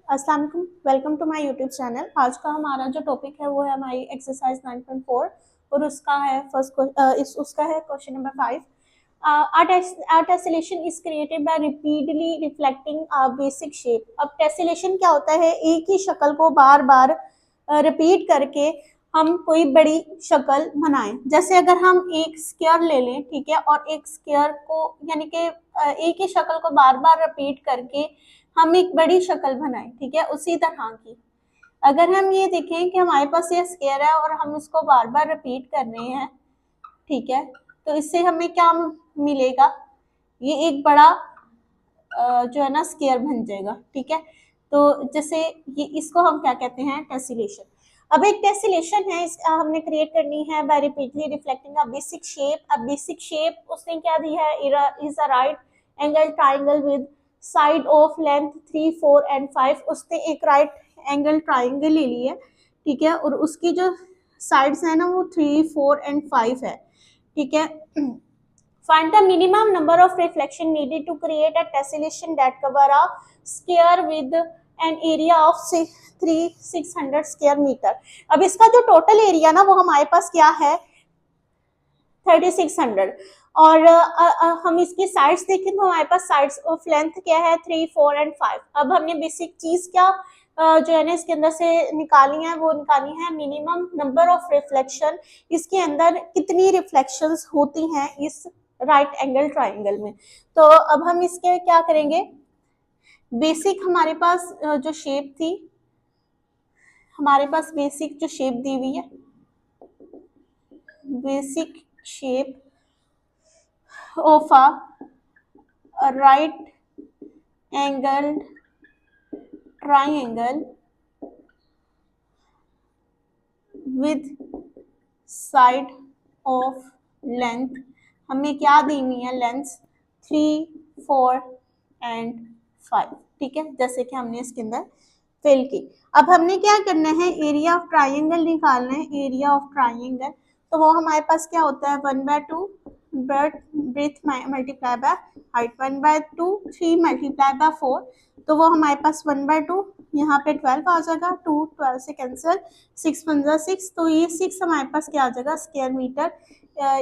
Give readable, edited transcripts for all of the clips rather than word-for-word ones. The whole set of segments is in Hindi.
अस्सलाम वालेकुम, welcome to my YouTube channel. आज का हमारा जो टॉपिक है वो है हमारी एक्सरसाइज 9.4 और उसका है उसका है question number 5। A tessellation is created by repeatedly reflecting a basic shape। अब टेसिलेशन क्या होता है? एक ही शक्ल को बार बार रिपीट करके हम कोई बड़ी शक्ल बनाएं। जैसे अगर हम एक स्क्वायर ले लें, ठीक है, और एक स्क्वायर को यानी कि एक ही शक्ल को बार बार रिपीट करके हम एक बड़ी शक्ल बनाएं, ठीक है, उसी तरह की। अगर हम ये देखें कि हमारे पास ये स्क्वायर है और हम इसको बार बार रिपीट कर रहे हैं, ठीक है, तो इससे हमें क्या मिलेगा? ये एक बड़ा जो है ना स्क्वायर बन जाएगा, ठीक है। तो जैसे ये इसको हम क्या कहते हैं? टेसिलेशन। अब एक टेसिलेशन है, हमने क्रिएट करनी है by repeatedly reflecting a basic shape. अब बेसिक शेप उसने क्या दी है? Is a right angle triangle with side of length 3, 4 and 5। उसने एक राइट एंगल ट्राइंगल ले ली है, ठीक है, और उसकी जो साइड्स है ना वो 3, 4 एंड 5 है, ठीक है। Find the minimum number of reflection needed to create a tessellation that cover a square with an area of 600 square meter। अब इसका जो टोटल एरिया ना वो हमारे पास क्या है? 3600। और हम इसकी साइड्स देखें तो हमारे पास साइड्स ऑफ लेंथ क्या है? 3, 4 एंड 5। अब हमने बेसिक चीज क्या जो है ना इसके अंदर से निकाली है, वो निकाली है मिनिमम नंबर ऑफ रिफ्लेक्शन। इसके अंदर कितनी रिफ्लेक्शंस होती हैं इस राइट एंगल ट्राइंगल में। तो अब हम इसके क्या करेंगे? बेसिक हमारे पास जो शेप थी, हमारे पास बेसिक जो शेप दी हुई है, basic shape of a right angled triangle with side of length। हमें क्या दी हुई है? लेंथ 3, 4 एंड 5, ठीक है, जैसे कि हमने इसके अंदर फिल की। अब हमने क्या करना है? एरिया ऑफ ट्राइंगल निकालना है। एरिया ऑफ ट्राइंगल तो वो हमारे पास क्या होता है? 1/2 breath multiply by height, 1/2 3 multiply by 4, तो वो हमारे पास 1/2, यहाँ पे 12 आ जाएगा, 2 12 से कैंसिल, 6 15 6, तो ये 6 हमारे पास क्या आ जाएगा? Square metre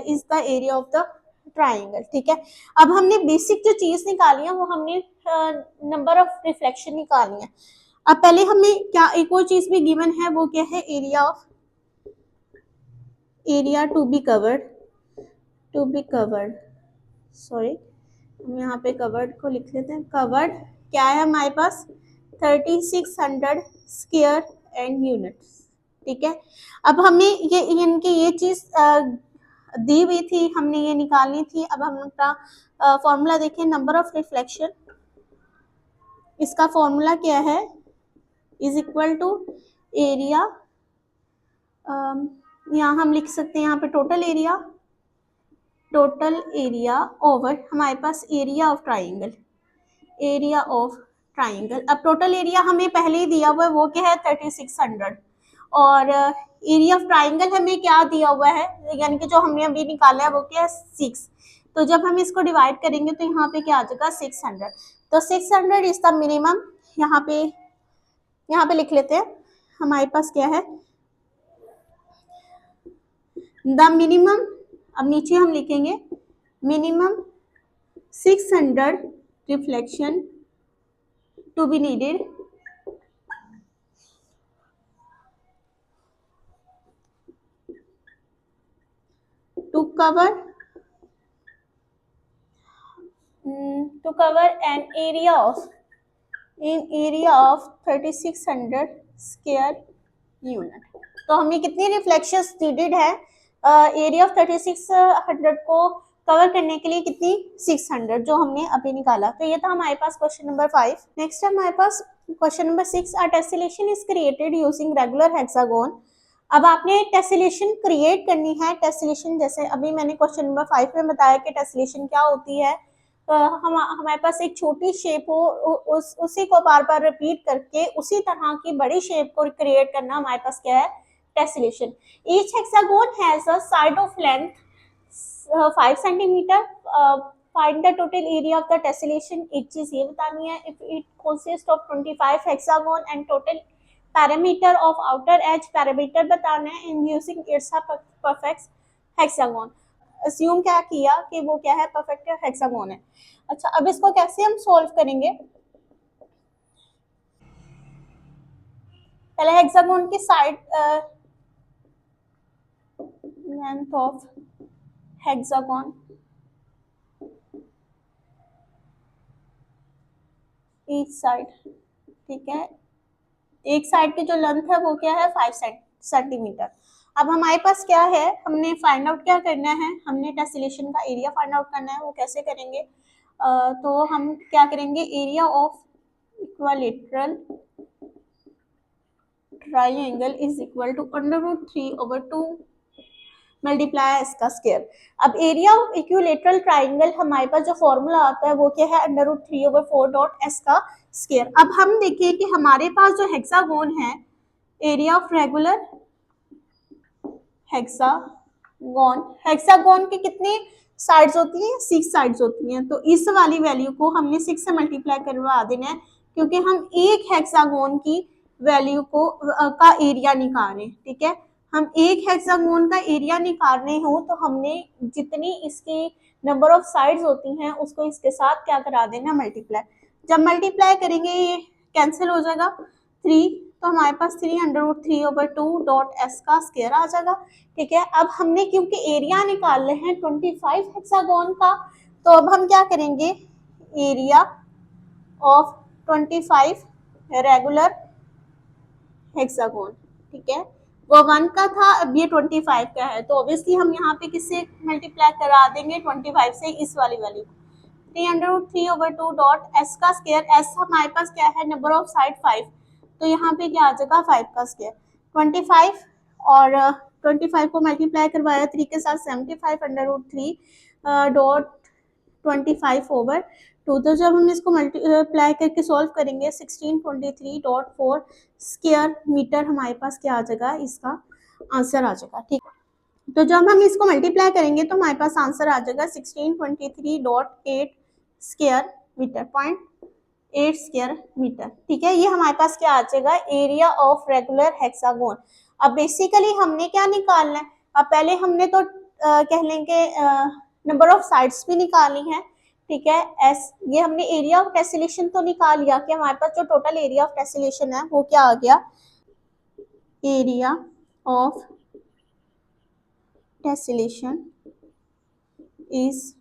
is the area of the triangle, ठीक है। अब हमने बेसिक जो चीज निकाली है वो हमने नंबर ऑफ रिफ्लेक्शन निकाली है। अब पहले हमें क्या एक और चीज भी गिवन है, वो क्या है? Area to be covered, sorry, हम यहाँ पे कवर्ड को लिख लेते हैं। कवर्ड क्या है हमारे पास? 3600 स्क्वायर एंड यूनिट्स, ठीक है। अब हमें ये इनकी ये चीज दी हुई थी, हमने ये निकालनी थी। अब हम अपना फॉर्मूला देखें, नंबर ऑफ रिफ्लेक्शन, इसका फॉर्मूला क्या है? इज इक्वल टू एरिया, यहाँ हम लिख सकते हैं यहाँ पे टोटल एरिया ओवर हमारे पास एरिया ऑफ ट्राइंगल, अब टोटल एरिया हमें पहले ही दिया हुआ है, वो क्या है? 3600, और एरिया ऑफ ट्राइंगल हमें क्या दिया हुआ है, यानी कि जो हमने अभी निकाला है वो क्या है? 6। तो जब हम इसको डिवाइड करेंगे तो यहाँ पे क्या आ जाएगा? 600। तो 600 इज द मिनिमम। यहाँ पे लिख लेते हैं, हमारे पास क्या है? द मिनिमम, अब नीचे हम लिखेंगे minimum 600 reflection to be needed to cover an area of 3600 square unit. तो हमें कितनी रिफ्लेक्शंस नीडेड है एरिया ऑफ 3600 को कवर करने के लिए? कितनी? 600, जो हमने अभी निकाला। तो ये था हमारे पास क्वेश्चन नंबर 5। नेक्स्ट है हमारे पास question number 6। A tessellation is created using regular hexagon. अब आपने टेसिलेशन क्रिएट करनी है। टेसिलेशन जैसे अभी मैंने क्वेश्चन नंबर 5 में बताया कि टेसिलेशन क्या होती है। हमारे पास एक छोटी शेप हो, उसी को बार बार रिपीट करके उसी तरह की बड़ी शेप को क्रिएट करना हमारे पास क्या है? Tessellation. Each hexagon has a side of length 5 centimetre, find the total area of the tessellation, एक चीज ये बतानी है, if it consist of 25 hexagon and total parameter of outer edge, parameter बताना है in using its perfect hexagon. Assume क्या किया कि वो क्या है, परफेक्ट हेक्सागोन है। अच्छा, अब इसको कैसे हम सॉल्व करेंगे? पहले हेक्सागोन की side, length of hexagon each side, ठीक है, एक साइड की जो लेंथ है वो क्या है, 5 सेंटीमीटर। अब हमारे पास क्या है, हमने फाइंड आउट क्या करना है, हमने टेसेलेशन का एरिया फाइंड आउट करना है। वो कैसे करेंगे? तो हम क्या करेंगे, area of equilateral triangle is equal to √3/2 multiply इसका स्क्वायर। अब एरिया ऑफ इक्विलेटरल ट्राइंगल हमारे पास जो फॉर्मूला आता है वो क्या है, √3/4 डॉट एस का स्क्वायर। अब हम देखिए कि हमारे पास जो हेक्सागोन है, area of regular hexagon, hexagon की कितनी साइड्स होती हैं, 6 साइड्स होती हैं। तो इस वाली वैल्यू को हमने 6 से मल्टीप्लाई करवा देना है, क्योंकि हम एक हेक्सागोन की वैल्यू को का एरिया निकाल रहे हैं, ठीक है। हम एक हेक्सागोन का एरिया निकाल रहे हो तो हमने जितनी इसकी नंबर ऑफ साइड्स होती हैं उसको इसके साथ क्या करा देना, मल्टीप्लाई। जब मल्टीप्लाई करेंगे ये कैंसिल हो जाएगा, 3, तो हमारे पास 3√3/2 डॉट एस का स्क्वायर आ जाएगा, ठीक है। अब हमने क्योंकि एरिया निकाल रहे हैं 25 हेक्सागोन का, तो अब हम क्या करेंगे, एरिया ऑफ 25 रेगुलर हेक्सागोन, ठीक है, वो 1 का था, अब ये 25 का है, तो ऑब्वियसली हम यहाँ पे किससे मल्टीप्लाई करा देंगे, 25 से इस वाली वैल्यू, 3√3/2 डॉट एस का स्क्वायर। एस हमारे पास क्या है, नंबर ऑफ साइड 5, तो यहाँ पे क्या आ जाएगा, 5 का स्क्वायर, 25 और 25 को मल्टीप्लाई करवाया 3 के साथ, 75 √3 डॉट 25/2। तो जब हम इसको मल्टीप्लाई करके सॉल्व करेंगे 1623.4 स्क्वायर मीटर हमारे पास क्या आ जाएगा, इसका आंसर आ जाएगा, ठीक है। तो जब हम इसको मल्टीप्लाई करेंगे तो हमारे पास आंसर आ जाएगा 1623.8 स्क्वायर मीटर, 0.8 स्क्वायर मीटर, ठीक है। ये हमारे पास क्या आ जाएगा, एरिया ऑफ रेगुलर हेक्सागोन। अब बेसिकली हमने क्या निकालना है, अब पहले हमने तो कह लेंगे नंबर ऑफ साइड्स भी निकालनी है, ठीक है। एस, ये हमने एरिया ऑफ टेसेलेशन तो निकाल लिया कि हमारे पास जो टोटल एरिया ऑफ टेसेलेशन है वो क्या आ गया, area of tessellation is,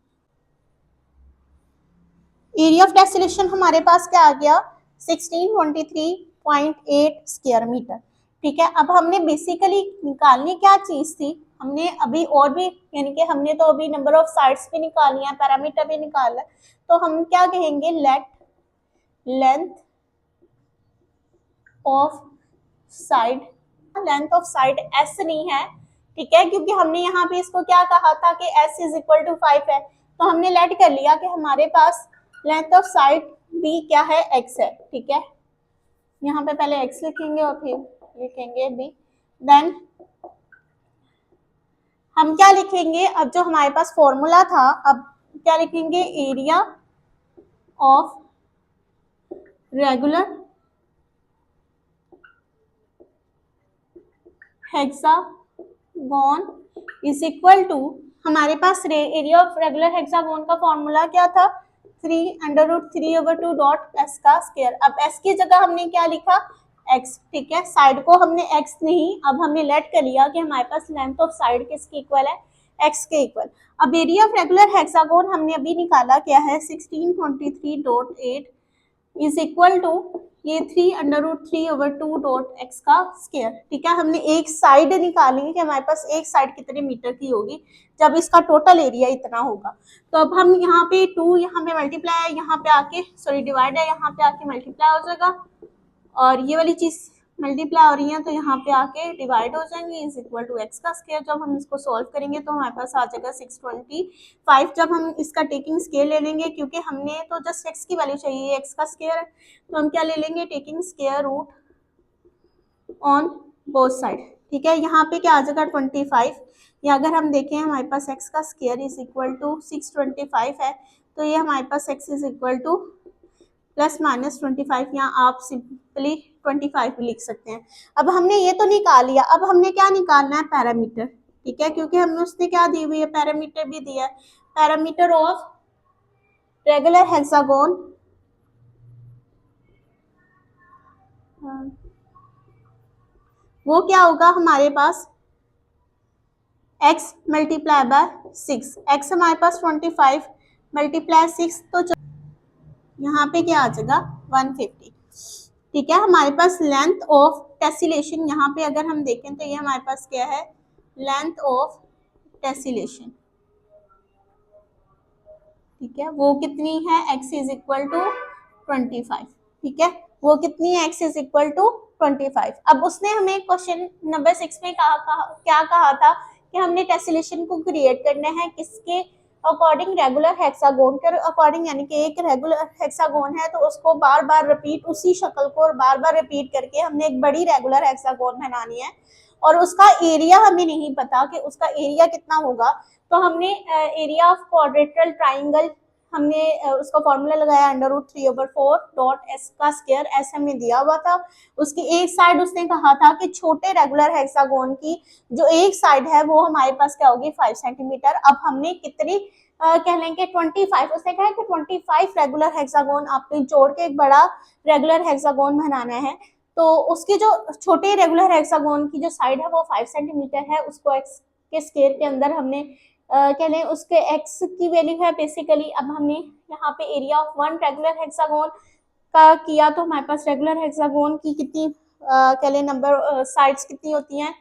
area of tessellation हमारे पास क्या आ गया, 1623.8 स्क्वायर मीटर, ठीक है। अब हमने बेसिकली निकालनी क्या चीज थी, हमने अभी और भी, यानी कि हमने तो अभी नंबर ऑफ साइड्स भी निकाली है, पैरामीटर भी निकाला है, तो हम क्या कहेंगे, late length of side, length of side S नहीं है, ठीक है, क्योंकि हमने यहाँ पे इसको क्या कहा था कि एस इज इक्वल टू 5 है, तो हमने लेट कर लिया कि हमारे पास लेंथ ऑफ साइड बी क्या है, एक्स है, ठीक है। यहाँ पे पहले एक्स लिखेंगे और फिर लिखेंगे बी, देन हम क्या लिखेंगे, अब जो हमारे पास फॉर्मूला था, अब क्या लिखेंगे, area of regular hexagon is equal to, हमारे पास एरिया ऑफ रेगुलर हेक्सागोन का फॉर्मूला क्या था, 3√3/2 डॉट एस का स्क्वायर। अब एस की जगह हमने क्या लिखा, एक्स, ठीक है। साइड को हमने एक्स नहीं, अब हमने लेट कर लिया कि हमारे पास लेंथ ऑफ साइड किसके इक्वल है, एक्स के इक्वल। अब एरिया ऑफ रेगुलर हेक्सागोन हमने अभी निकाला क्या है, 1623.8 इज इक्वल टू ये 3√3/2 डॉट एक्स का स्क्वायर, ठीक है। हमने एक साइड निकाली कि हमारे पास एक साइड कितने मीटर की होगी जब इसका टोटल एरिया इतना होगा। तो अब हम यहाँ पे 2 यहाँ पे मल्टीप्लाई है, यहाँ पे आके सॉरी डिवाइड है, यहाँ पे आके मल्टीप्लाई हो जाएगा, और ये वाली चीज मल्टीप्लाई हो रही है तो यहाँ पे आके डिवाइड हो जाएंगे, इज इक्वल टू एक्स का स्क्वायर। जब हम इसको सॉल्व करेंगे तो हमारे पास आ जाएगा 625। जब हम इसका टेकिंग स्केयर ले लेंगे, क्योंकि हमने तो जस्ट एक्स की वैल्यू चाहिए, एक्स का स्क्वायर है, तो हम क्या ले लेंगे, taking square root on both side, ठीक है। यहाँ पे क्या आ जाएगा 25, या अगर हम देखें हमारे पास एक्स का स्क्वायर इज इक्वल टू 625 है, तो ये हमारे पास x is equal two plus minus 25, यहाँ आप सिंपली 25 लिख सकते हैं। अब हमने ये तो निकाल लिया, अब हमने क्या निकालना है, पैरामीटर, ठीक है, क्योंकि हमने उसने क्या दी हुई है, पैरामीटर भी दिया है, पैरामीटर ऑफ रेगुलर हेक्सागोन वो क्या होगा हमारे पास x मल्टीप्लाई बाय 6, x हमारे पास 25 मल्टीप्लाई 6, तो यहाँ पे क्या आ जाएगा 150, ठीक है। हमारे पास लेंथ ऑफ टेसिलेशन, यहाँ पे अगर हम देखें तो ये हमारे पास क्या है, लेंथ ऑफ टेसिलेशन, ठीक है, वो कितनी है, x इज इक्वल टू 25, ठीक है, वो कितनी है, x इज इक्वल टू 25। अब उसने हमें क्वेश्चन नंबर 6 में क्या कहा था कि हमने टेसिलेशन को क्रिएट करना है किसके अकॉर्डिंग, रेगुलर हेक्सागोन के अकॉर्डिंग, यानी कि एक रेगुलर हेक्सागोन है तो उसको बार बार रिपीट, उसी शक्ल को बार बार रिपीट करके हमने एक बड़ी रेगुलर हेक्सागोन बनानी है, और उसका एरिया हमें नहीं पता कि उसका एरिया कितना होगा, तो हमने एरिया ऑफ क्वाड्रेटरल ट्राइंगल, हमने उसका फॉर्मूला लगाया √3/4 डॉट एस का स्क्वायर, एस हमें दिया हुआ था, उसकी एक साइड उसने कहा था कि छोटे रेगुलर हेक्सागोन की जो एक साइड है वो हमारे पास क्या होगी 5 सेंटीमीटर। अब हमने कितनी कह लेंगे 25, उसने कहा कि 25 रेगुलर हेक्सागोन आपने जोड़ के एक बड़ा रेगुलर हेक्सागोन बनाना है, तो उसकी जो छोटे रेगुलर हेक्सागोन की जो साइड है वो 5 सेंटीमीटर है, उसको एक्स के स्क्वायर के अंदर हमने कह लें उसके एक्स की वैल्यू है बेसिकली। अब हमने यहाँ पे area of one regular hexagon का किया, तो हमारे पास रेगुलर हेक्सागोन की कितनी कह लें नंबर साइड्स कितनी होती हैं,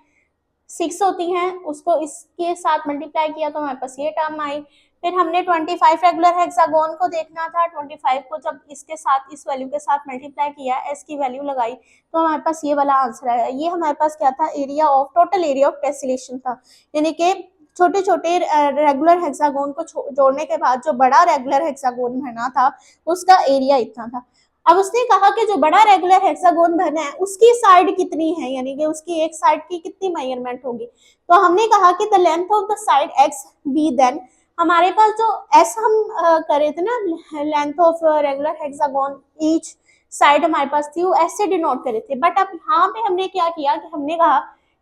6 होती हैं, उसको इसके साथ मल्टीप्लाई किया तो हमारे पास ये टर्म आई। फिर हमने 25 रेगुलर हेक्सागोन को देखना था, 25 को जब इसके साथ इस वैल्यू के साथ मल्टीप्लाई किया, एस की वैल्यू लगाई, तो हमारे पास ये वाला आंसर आया। ये हमारे पास क्या था, area of total area of tessellation था, यानी कि छोटे छोटे रेगुलर हेक्सागोन को जोड़ने के बाद जो बड़ा रेगुलर हेक्सागोन बना था उसका एरिया इतना था। अब उसने कहा कि जो बड़ा रेगुलर हेक्सागोन बना है उसकी साइड कितनी है, यानी कि उसकी एक साइड की कितनी मेजरमेंट होगी, तो हमने कहा कि the length of the side x be, then हमारे पास जो एस हम करे थे ना, length of regular hexagon each side हमारे पास थी, वो एस से डिनोट करे थे, बट अब यहाँ पे हमने क्या किया कि हमने कहा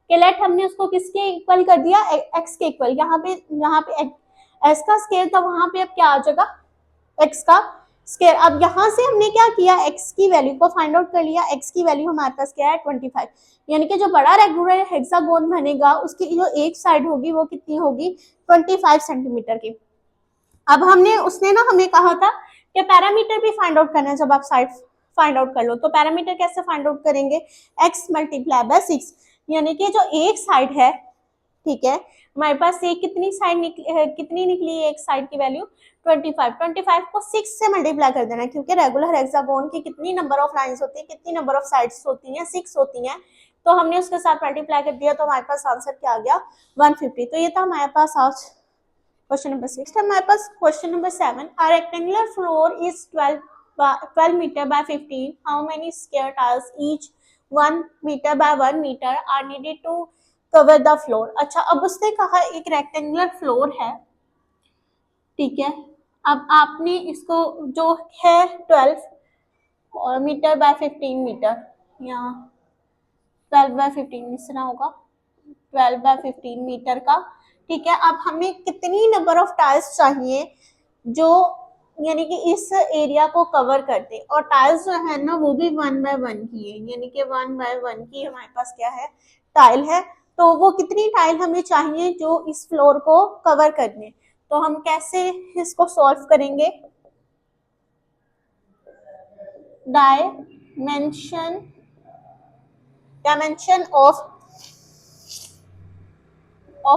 कि लेट हमने उसको किसके इक्वल कर दिया, एक्स के इक्वल, यहाँ पे एस का स्केल था, वहां पे अब क्या आ जाएगा एक्स का स्केयर। अब यहाँ से हमने क्या किया, x की वैल्यू को फाइंड आउट कर लिया, x की वैल्यू हमारे पास क्या है 25, यानी कि जो बड़ा रेगुलर हेक्सागोन बनेगा उसकी जो एक साइड होगी वो कितनी होगी 25 सेंटीमीटर की। अब हमने उसने ना हमें कहा था कि पैरामीटर भी फाइंड आउट करना है, जब आप साइड फाइंड आउट कर लो तो पैरामीटर कैसे फाइंड आउट करेंगे, x मल्टीप्लाई बाय 6, यानी कि जो एक साइड है, ठीक है, हमारे पास ये कितनी साइड कितनी निकली है एक साइड की वैल्यू 25 को 6 से मल्टीप्लाई कर देना है, क्योंकि रेगुलर हेक्सागोन की कितनी नंबर ऑफ लाइंस होती है, कितनी नंबर ऑफ साइड्स होती हैं, 6 होती हैं, तो हमने उसके साथ मल्टीप्लाई कर दिया, तो हमारे पास आंसर क्या आ गया 150। तो ये था हमारे पास आज क्वेश्चन नंबर 6। हमारे पास question number 7, a rectangular floor is 12 metre by 15, how many square tiles each 1 metre by 1 metre are needed to cover the floor. अच्छा, अब उसने कहा एक रेक्टेंगुलर फ्लोर है, ठीक है, अब आपने इसको जो है 12 मीटर बाय 15 मीटर, यहाँ 12 बाय 15 इस तरह होगा, 12 बाय 15 मीटर का, ठीक है। अब हमें कितनी नंबर ऑफ टाइल्स चाहिए जो यानी कि इस एरिया को कवर करते, और टाइल्स जो है ना वो भी 1 बाय 1 की है, यानी कि 1 बाय 1 की हमारे पास क्या है टाइल है, तो वो कितनी टाइल हमें चाहिए जो इस फ्लोर को कवर करने, तो हम कैसे इसको सॉल्व करेंगे, डायमेंशन ऑफ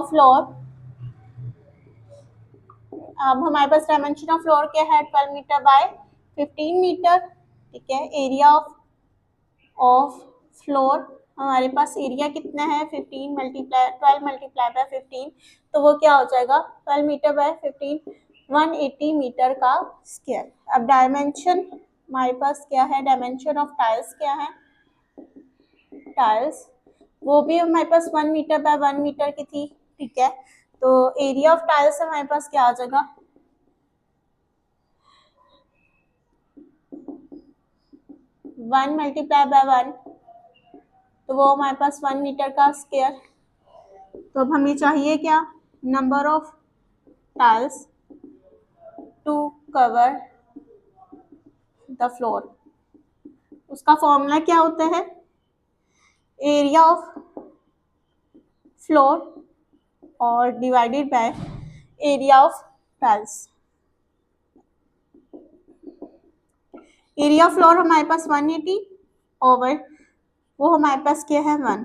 फ्लोर। अब हमारे पास डायमेंशन ऑफ फ्लोर क्या है 12 मीटर बाय 15 मीटर, ठीक है। एरिया ऑफ फ्लोर हमारे पास एरिया कितना है 15 मल्टीप्लाई 12 मल्टीप्लाई बाय 15, तो वो क्या हो जाएगा 12 मीटर बाय 15 180 मीटर का स्क्वायर। अब डायमेंशन हमारे पास क्या है, डायमेंशन ऑफ टाइल्स क्या है, टाइल्स वो भी हमारे पास 1 मीटर बाय 1 मीटर की थी, ठीक है। तो एरिया ऑफ टाइल्स हमारे पास क्या आ जाएगा 1 मल्टीप्लाई बाय 1, तो वो हमारे पास 1 मीटर का स्क्वायर। तो अब हमें चाहिए क्या, number of tiles to cover the floor. उसका फॉर्मूला क्या होता है, एरिया ऑफ फ्लोर और divided by area of tiles. Area floor हमारे पास 180 ओवर वो हमारे पास क्या है 1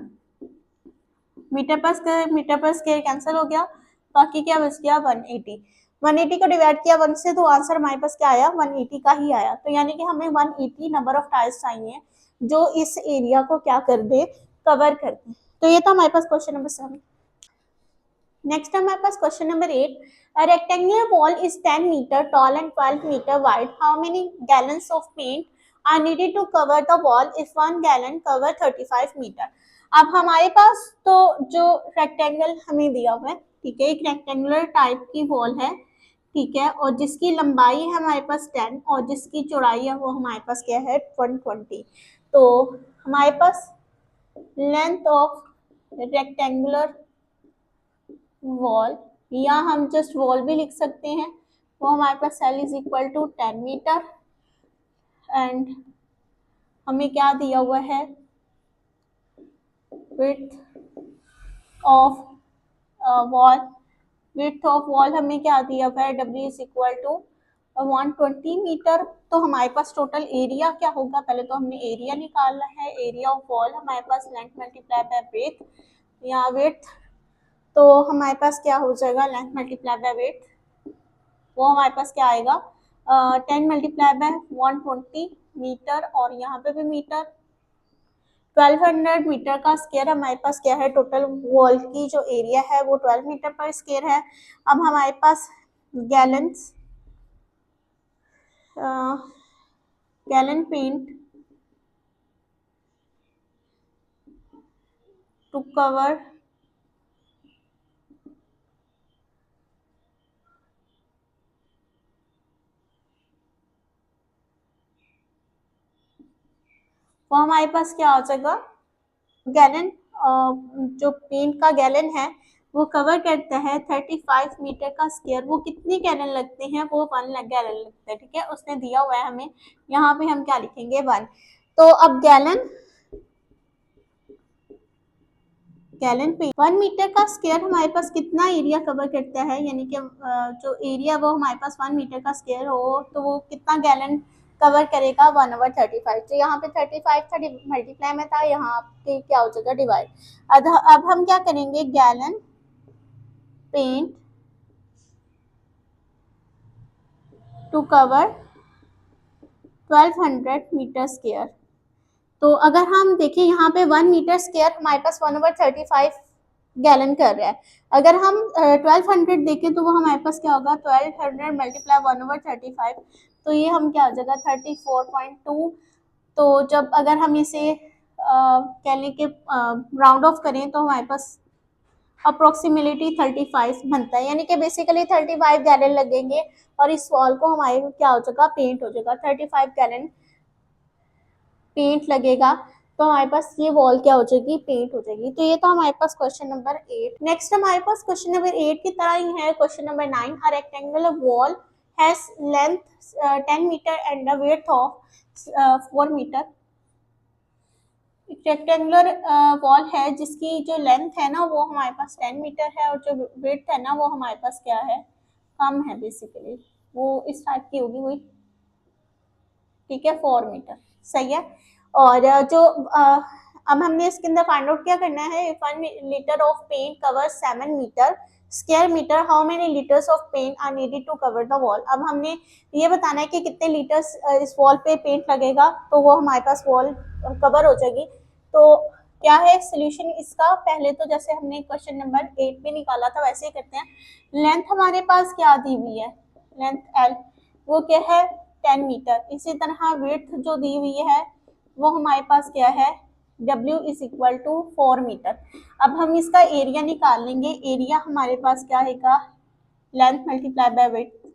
मीटर पर स्क्वायर। मीटर पर स्क्वायर कैंसिल हो गया, बाकी क्या बच गया 180। 180 को डिवाइड किया 1 से तो आंसर हमारे पास क्या आया, 180 का ही आया। तो यानी कि हमें 180 नंबर ऑफ टाइल्स चाहिए जो इस एरिया को क्या कर दे, कवर कर दे। तो ये तो हमारे पास क्वेश्चन नंबर 7। नेक्स्ट हमारे पास question number 8। A rectangular wall is 10 meter tall and 12 meter wide. How many gallons of paint are needed to cover the wall if 1 gallon cover 35 meter? अब हमारे पास तो जो रेक्टेंगल हमें दिया हुआ है, ठीक है, एक रेक्टेंगुलर टाइप की वॉल है, ठीक है, और जिसकी लंबाई है हमारे पास 10 और जिसकी चौड़ाई है वो हमारे पास क्या है 120। तो हमारे पास लेंथ ऑफ रेक्टेंगुलर वॉल, या हम जस्ट वॉल भी लिख सकते हैं, वो हमारे पास सेल is equal to 10 metre. And हमें क्या दिया हुआ है, width of wall, width of wall हमें क्या दिया हुआ है, W is equal to 120 metre. तो हमारे पास टोटल एरिया क्या होगा, पहले तो हमने एरिया निकालना है। एरिया ऑफ वॉल हमारे पास लेंथ मल्टीप्लाई बाय ब्रेथ या विड्थ, तो हमारे पास क्या हो जाएगा, लेंथ मल्टीप्लाई बाय विड्थ, वो हमारे पास क्या आएगा 10 मल्टीप्लाई बाय 120 मीटर, और यहाँ पे भी मीटर। 1200 मीटर का स्क्वायर हमारे पास क्या है, टोटल वॉल की जो एरिया है वो 12 मीटर पर स्क्वायर है। अब हमारे पास gallons, gallon paint to cover वो हमारे पास क्या हो जाएगा, गैलन जो पेंट का गैलन है वो कवर करता है 35 मीटर का स्क्वायर। वो कितनी गैलन लगते हैं, वो 1 गैलन लगता है, ठीक है, उसने दिया हुआ है हमें। यहाँ पे हम क्या लिखेंगे 1। तो अब गैलन पे 1 मीटर का स्क्वायर हमारे पास कितना एरिया कवर करता है, यानी कि जो एरिया वो हमारे पास 1 मीटर का स्क्वायर हो तो वो कितना गैलन कवर करेगा 1/35। तो यहाँ पे 35 था मल्टीप्लाई में था, यहाँ पे क्या हो जाएगा डिवाइड। अब हम क्या करेंगे, gallon paint to cover 1200 metre square. तो अगर हम देखें यहाँ पे 1 मीटर स्क्वायर हमारे पास 1/35 गैलन कर रहा है। अगर हम 1200 देखें तो वो हमारे पास क्या होगा, 1200 मल्टीप्लाई 1/35, तो ये हम क्या हो जाएगा 34.2। तो जब अगर हम इसे कह लें कि राउंड ऑफ करें तो हमारे पास अप्रोक्सीमेटली 35 बनता है, यानी कि बेसिकली 35 गैलन लगेंगे और इस वॉल को हमारे क्या हो जाएगा, पेंट हो जाएगा। 35 गैलन पेंट लगेगा तो हमारे पास ये वॉल क्या हो जाएगी, पेंट हो जाएगी। तो ये तो हमारे पास क्वेश्चन नंबर 8। नेक्स्ट हमारे पास क्वेश्चन नंबर 8 की तरह ही है question number 9। A rectangular wall has length 10 metre and the width of 4 metre. Rectangular wall है जिसकी जो लेंथ है ना वो हमारे पास 10 मीटर है और जो विड्थ है ना वो हमारे पास क्या है, कम है, बेसिकली वो इस टाइप की होगी वही, ठीक है, 4 मीटर, सही है। और जो अब हमने इसके अंदर फाइंड आउट क्या करना है, 1 litre of paint cover 7 metre square metre, how many litres of paint are needed to cover the wall. अब हमने ये बताना है कि कितने लीटर्स इस वॉल पे पेंट लगेगा तो वो हमारे पास वॉल कवर हो जाएगी। तो क्या है सोल्यूशन इसका, पहले तो जैसे हमने क्वेश्चन नंबर 8 में निकाला था वैसे ही करते हैं। लेंथ हमारे पास क्या दी हुई है, लेंथ L, वो क्या है 10 मीटर। इसी तरह विड्थ जो दी हुई है वो हमारे पास क्या है, W is equal to 4 metre. अब हम इसका एरिया निकाल लेंगे। एरिया हमारे पास क्या है, लेंथ मल्टीप्लाई बाय विड्थ,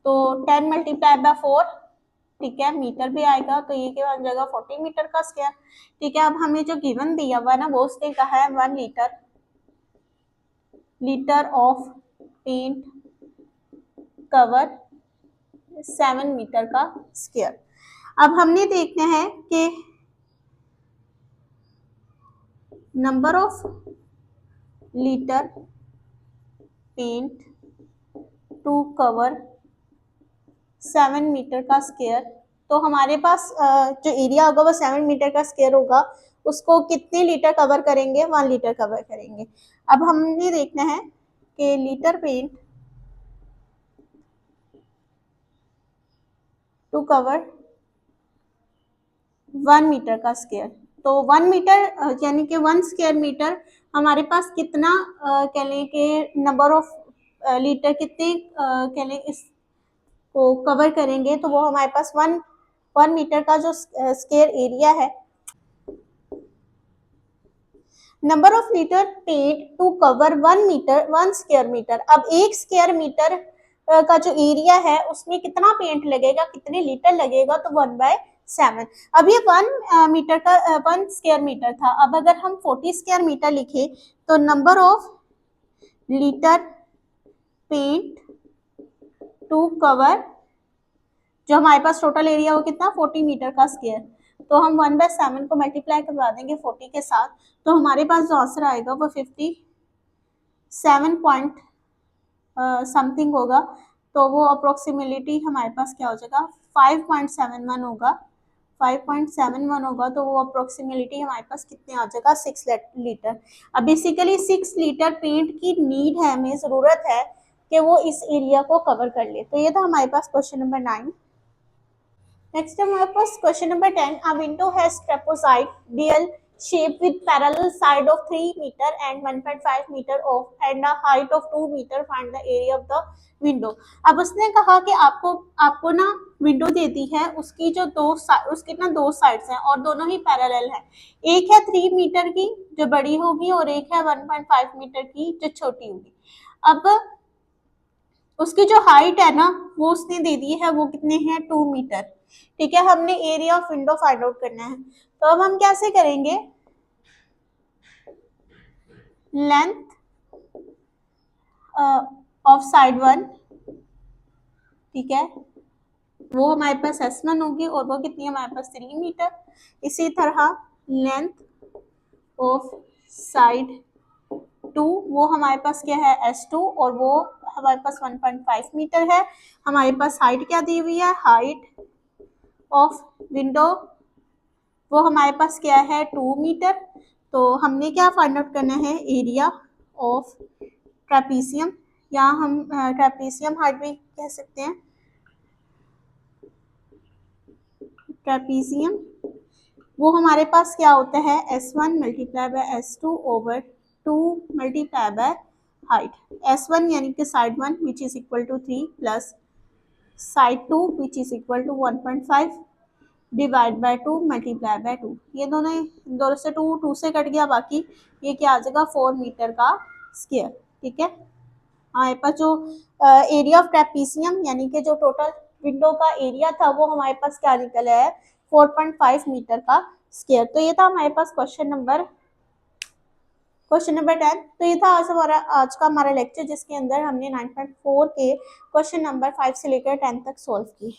तो 10 मल्टीप्लाई बाय 4 ठीक है, मीटर भी आएगा तो ये क्या बन जाएगा 40 मीटर का स्क्वायर। ठीक है, अब हमें जो गिवन दिया हुआ है ना वो उसने कहा है 1 litre of paint cover 7 metre का स्क्वायर। अब हमने देखना है कि number of litre paint to cover 7 metre का स्क्वायर। तो हमारे पास जो एरिया होगा वो 7 मीटर का स्क्वायर होगा, उसको कितने लीटर कवर करेंगे, 1 लीटर कवर करेंगे। अब हमने देखना है कि litre paint to cover 1 metre का स्क्वायर। तो 1 मीटर यानी कि 1 स्क्वायर मीटर हमारे पास कितना कह लें कि नंबर ऑफ लीटर कितने कह लें इसको कवर करेंगे, तो वो हमारे पास 1 मीटर का जो स्क्वायर एरिया है, number of litre paint to cover 1 square metre. अब 1 स्क्वायर मीटर का जो एरिया है उसमें कितना पेंट लगेगा, कितने लीटर लगेगा, तो 1/7। अब ये 1 मीटर का 1 स्क्वायर मीटर था। अब अगर हम 40 स्क्वायर मीटर लिखे तो number of litre paint to cover, जो हमारे पास टोटल एरिया हो कितना 40 मीटर का स्क्वायर, तो हम 1/7 को मल्टीप्लाई करवा देंगे 40 के साथ, तो हमारे पास जो आंसर आएगा वो 57 पॉइंट समथिंग होगा। तो वो अप्रोक्सीमेटली हमारे पास क्या हो जाएगा 5.71 होगा, 5.71 होगा। तो वो अप्रोक्सीमेटली हमारे पास कितने आ जाएगा 6 लीटर। अब बेसिकली 6 लीटर पेंट की नीड है, हमें ज़रूरत है कि वो इस एरिया को कवर कर ले। तो ये था हमारे पास क्वेश्चन नंबर 9। नेक्स्ट हमारे पास question number 10। A window has trapezoid dual shape with parallel side of 3 meter and 1.5 meter off and a height of 2 meter. Find the area of the window। अब उसने कहा कि आपको ना विंडो दे दी है, उसकी जो उसकी ना दो साइड्स हैं और दोनों ही पैरेलल हैं। एक है 3 मीटर की जो बड़ी होगी और एक है 1.5 मीटर की जो छोटी होगी। अब उसकी जो हाइट है ना वो उसने दे दी है, वो कितने हैं 2 मीटर। ठीक है, हमने area of window find out करना है। तो अब हम कैसे करेंगे, लेंथ ऑफ साइड 1, ठीक है, वो हमारे पास S1 होगी और वो कितनी है हमारे पास 3 मीटर। इसी तरह लेंथ ऑफ साइड 2, वो हमारे पास क्या है S2 और वो हमारे पास 1.5 मीटर है। हमारे पास हाइट क्या दी हुई है, हाइट ऑफ विंडो वो हमारे पास क्या है 2 मीटर। तो हमने क्या फाइंड आउट करना है, एरिया ऑफ ट्रेपीजियम, या हम ट्रेपीजियम हाइट भी कह सकते हैं। ट्रेपीजियम वो हमारे पास क्या होता है S1 multiply by S2 over 2 multiply by height. S1 यानी कि side 1 which is equal to 3 plus side 2 which is equal to 1.5 divide by 2 multiply by 2। ये दोनों से 2 से कट गया, बाकी ये क्या आ जाएगा 4 मीटर का स्क्वायर। ठीक है, हमारे पास जो एरिया ऑफ ट्रेपीजियम यानी कि जो टोटल विंडो का एरिया था वो हमारे पास क्या निकला है 4.5 मीटर का स्क्वायर। तो ये था हमारे पास क्वेश्चन नंबर 10। तो ये था आज का हमारा लेक्चर जिसके अंदर हमने 9.4 के क्वेश्चन नंबर 5 से लेकर 10 तक सॉल्व किए।